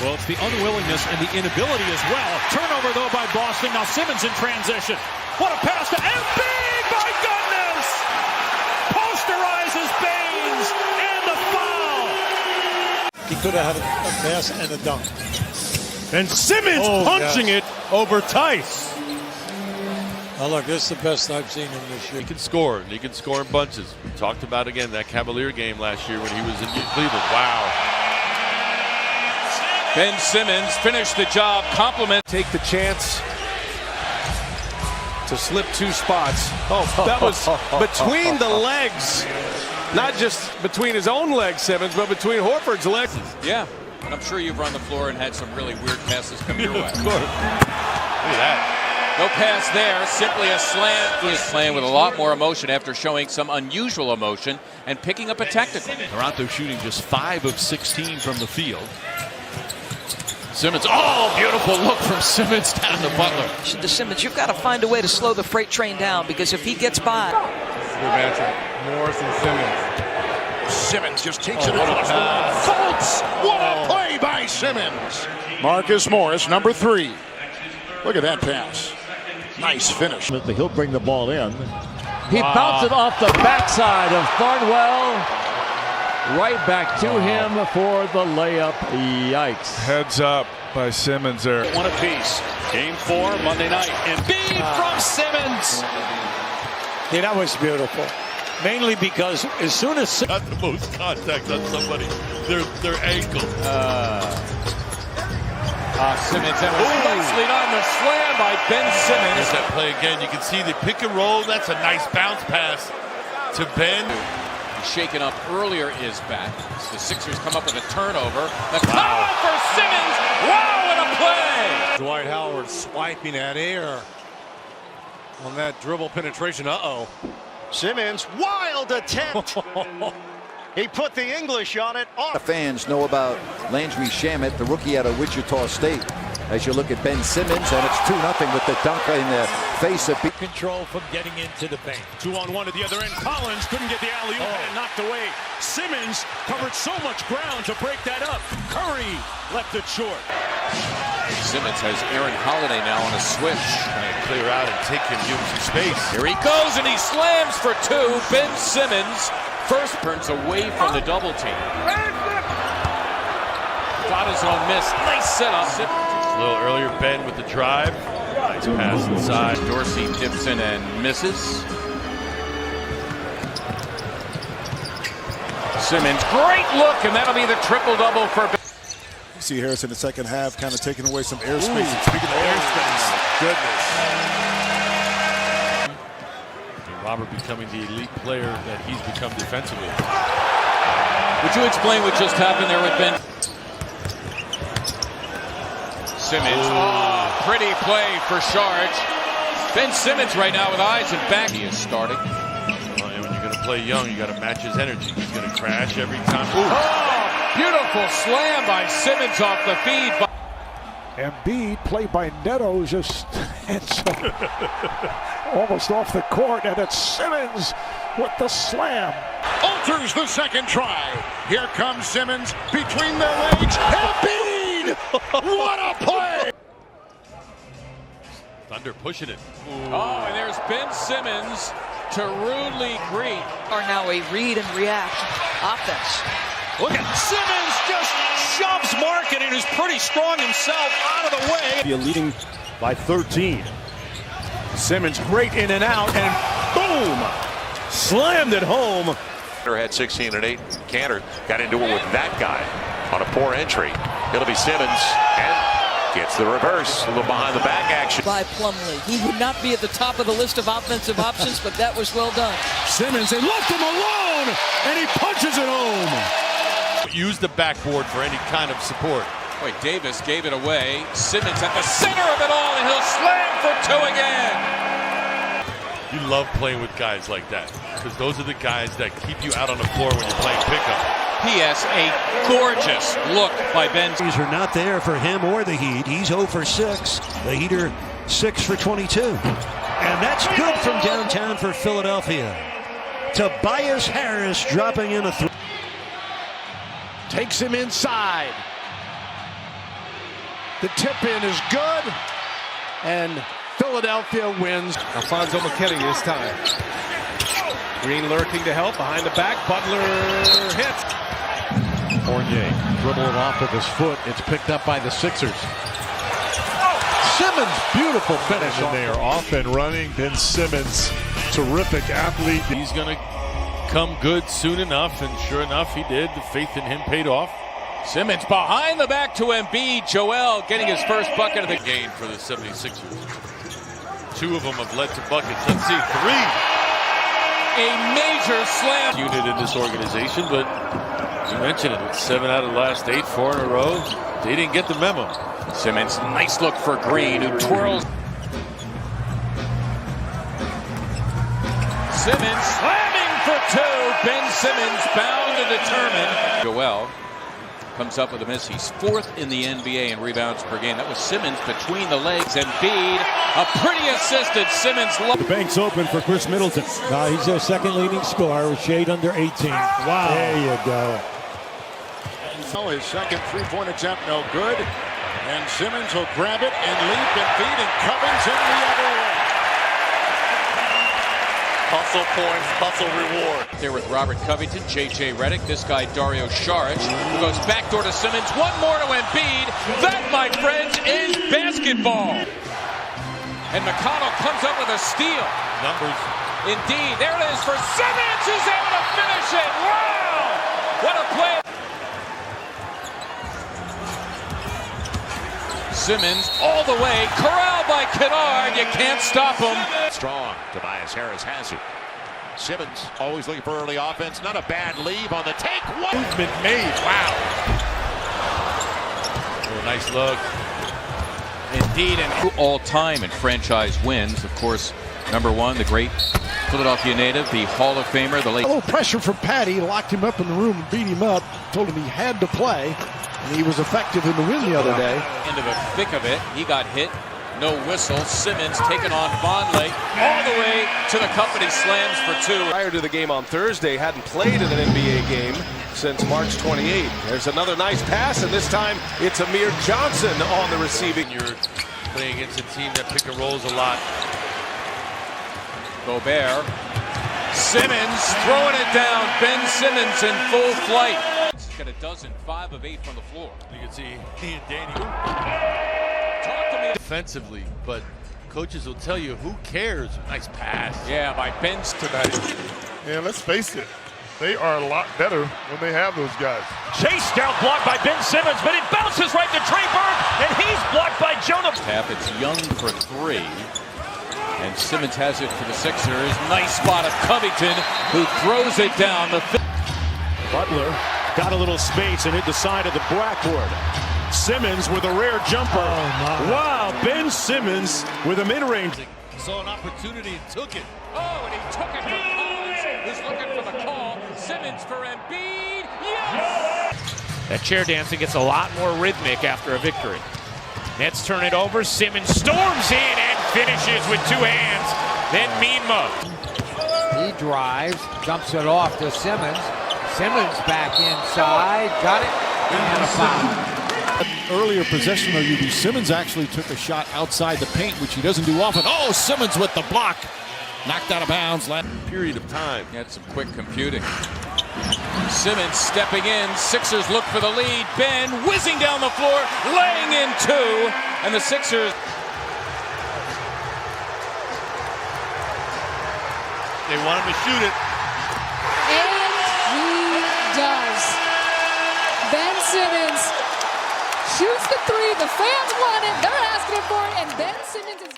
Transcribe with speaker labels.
Speaker 1: Well, it's the unwillingness and the inability as well. Turnover, though, by Boston. Now Simmons in transition. What a pass to Embiid! My goodness! Posterizes Baines and the foul.
Speaker 2: He could have had a pass and a dunk.
Speaker 1: And Simmons punching it over Tice.
Speaker 2: Oh, look, this is the best I've seen him this year.
Speaker 3: He can score, and he can score in bunches. We talked about, again, that Cavalier game last year when he was in Cleveland. Wow.
Speaker 4: Ben Simmons finished the job. Compliment.
Speaker 5: Take the chance to slip 2 spots. Oh, that was between the legs. Not just between his own legs, Simmons, but between Horford's legs.
Speaker 4: Yeah, and I'm sure you've run the floor and had some really weird passes come your way.
Speaker 3: Of course. Look at that.
Speaker 4: No pass there, simply a slam. He is playing with a lot more emotion after showing some unusual emotion and picking up a technical.
Speaker 1: Toronto shooting just 5 of 16 from the field. Simmons, oh, beautiful look from Simmons down to Butler.
Speaker 6: To Simmons, you've got to find a way to slow the freight train down, because if he gets by.
Speaker 5: Good matchup. Morris and Simmons.
Speaker 7: Simmons just takes it across the line. Fultz! What a play by Simmons! Marcus Morris, number 3. Look at that pass. Nice finish.
Speaker 8: He'll bring the ball in. He bounced it off the backside of Thornwell. Right back to him for the layup. Yikes.
Speaker 5: Heads up by Simmons there.
Speaker 1: One apiece. Game 4, Monday night. Embiid from Simmons.
Speaker 2: Yeah, that was beautiful. Mainly because as soon as
Speaker 3: Got the most contact on somebody, their ankle.
Speaker 4: Simmons, that was nicely done. The slam by Ben Simmons.
Speaker 3: There's that play again. You can see the pick and roll. That's a nice bounce pass to Ben.
Speaker 4: Shaken up earlier is back. The Sixers come up with a turnover. The foul for Simmons. Wow, what a play!
Speaker 5: Dwight Howard swiping at air on that dribble penetration.
Speaker 9: Simmons, wild attempt. He put the English on it.
Speaker 10: The fans know about Landry Shamet, the rookie out of Wichita State. As you look at Ben Simmons, and it's 2-0 with the dunk in the face of
Speaker 2: control from getting into the paint.
Speaker 1: 2-on-1 at the other end. Collins couldn't get the alley-oop and knocked away. Simmons covered so much ground to break that up. Curry left it short.
Speaker 4: Simmons has Aaron Holiday now on a switch.
Speaker 3: Trying to clear out and take him, give him some space.
Speaker 4: Here he goes, and he slams for 2. Ben Simmons first turns away from the double team. Got his own miss. Nice setup.
Speaker 3: A little earlier, Ben with the drive. Nice pass inside.
Speaker 4: Dorsey dips in and misses. Simmons, great look, and that'll be the triple-double for Ben.
Speaker 7: You see Harris in the second half kind of taking away some airspace. And speaking of airspace, goodness.
Speaker 3: Robert becoming the elite player that he's become defensively.
Speaker 4: Would you explain what just happened there with Ben? Simmons, pretty play for Sharge. Ben Simmons right now with eyes and back. He is starting.
Speaker 3: Well, and when you're going to play young, you got to match his energy. He's going to crash every time.
Speaker 4: Beautiful slam by Simmons off the feed.
Speaker 8: Embiid, played by Neto, just almost off the court, and it's Simmons with the slam.
Speaker 7: Alters the second try. Here comes Simmons between their legs. Embiid! What a play!
Speaker 3: Thunder pushing it.
Speaker 4: Oh, and there's Ben Simmons to rudely greet.
Speaker 6: Are now a read and react offense.
Speaker 1: Look at Simmons just shoves Markkanen, who's pretty strong himself, out of the way.
Speaker 8: You're leading by 13. Simmons great in and out, and boom! Slammed it home.
Speaker 7: Had 16 and 8. Cantor got into it with that guy on a poor entry. It'll be Simmons and gets the reverse. A little behind the back action.
Speaker 6: By Plumlee. He would not be at the top of the list of offensive options, but that was well done.
Speaker 8: Simmons, they left him alone, and he punches it home.
Speaker 3: Use the backboard for any kind of support.
Speaker 4: Wait, Davis gave it away. Simmons at the center of it all, and he'll slam for 2 again.
Speaker 3: You love playing with guys like that because those are the guys that keep you out on the floor when you're playing pickup.
Speaker 4: P.S. a gorgeous look by Ben.
Speaker 8: These are not there for him or the Heat. He's 0 for 6. The Heater 6 for 22. And that's good from downtown for Philadelphia. Tobias Harris dropping in a 3. Takes him inside.
Speaker 7: The tip-in is good, and Philadelphia wins.
Speaker 5: Alfonso McKinney this time. Green lurking to help behind the back. Butler hits.
Speaker 1: Fournier dribble it off with his foot. It's picked up by the Sixers. Simmons, beautiful finish.
Speaker 11: And they are off and running. Ben Simmons, terrific athlete.
Speaker 3: He's going to come good soon enough, and sure enough, he did. The faith in him paid off.
Speaker 4: Simmons behind the back to Embiid. Joel getting his first bucket of the
Speaker 3: Gain for the 76ers. Two of them have led to buckets. Let's see, three.
Speaker 4: A major slam.
Speaker 3: Unit in this organization, but you mentioned it. 7 out of the last 8, 4 in a row. They didn't get the memo.
Speaker 4: Simmons, nice look for Green, who twirls. Simmons slamming for 2. Ben Simmons bound and determined. Joel comes up with a miss. He's 4th in the NBA in rebounds per game. That was Simmons between the legs. Embiid, a pretty assisted Simmons.
Speaker 12: The bank's open for Chris Middleton. He's their second leading scorer with shade under 18. Wow. There you go.
Speaker 7: His second three-point attempt, no good. And Simmons will grab it and leap and feed, and Coving's in the other way.
Speaker 3: Hustle points, hustle reward.
Speaker 4: There with Robert Covington, J.J. Redick, this guy Dario Saric, who goes backdoor to Simmons. One more to Embiid. That, my friends, is basketball. And McConnell comes up with a steal.
Speaker 3: Numbers.
Speaker 4: Indeed, there it is for Simmons. He's able to finish it. Wow! What a play. Simmons all the way, corralled by Kennard. You can't stop him.
Speaker 1: Strong. Tobias Harris has it. Simmons always looking for early offense. Not a bad leave on the take. What movement made. Wow.
Speaker 3: Oh, nice look.
Speaker 4: Indeed, and all-time in franchise wins. Of course, number 1, the great Philadelphia native, the Hall of Famer, the late.
Speaker 7: A little pressure from Patty, locked him up in the room and beat him up. Told him he had to play, and he was effective in the win the other day.
Speaker 4: Into the thick of it, he got hit. No whistle. Simmons taking on Vonleh all the way to the cup, and he slams for 2.
Speaker 5: Prior to the game on Thursday, hadn't played in an NBA game since March 28. There's another nice pass, and this time it's Amir Johnson on the receiving.
Speaker 3: You're playing against a team that pick and rolls a lot.
Speaker 4: Gobert. Simmons throwing it down. Ben Simmons in full flight. He's got a dozen, 5 of 8 from the floor.
Speaker 3: You can see he and Danny defensively, but coaches will tell you, who cares? Nice pass.
Speaker 4: Yeah, by Ben tonight.
Speaker 11: And let's face it, they are a lot better when they have those guys.
Speaker 1: Chase down, blocked by Ben Simmons, but it bounces right to Trey Burke, and he's blocked by Jonah.
Speaker 4: It's Young for 3. And Simmons has it for the Sixers. Nice spot of Covington, who throws it down.
Speaker 1: Butler got a little space and hit the side of the backboard. Simmons with a rare jumper.
Speaker 12: Oh,
Speaker 1: wow, Ben Simmons with a mid-range.
Speaker 3: Saw an opportunity and took it.
Speaker 4: Oh, and he took it for Collins, who's looking for the call. Simmons for Embiid. Yes!
Speaker 1: That chair dancing gets a lot more rhythmic after a victory. Nets turn it over. Simmons storms in and finishes with 2 hands. Then Meanma.
Speaker 13: He drives, dumps it off to Simmons. Simmons back inside, got it, and a foul.
Speaker 12: Earlier possession of UB, Simmons actually took a shot outside the paint, which he doesn't do often. Oh, Simmons with the block. Knocked out of bounds last
Speaker 3: period of time.
Speaker 4: He had some quick computing. Simmons stepping in. Sixers look for the lead. Ben whizzing down the floor, laying in 2. And the Sixers.
Speaker 3: They want him to shoot it.
Speaker 14: And he does. Ben Simmons shoots the 3. The fans want it. They're asking for it. And Ben Simmons is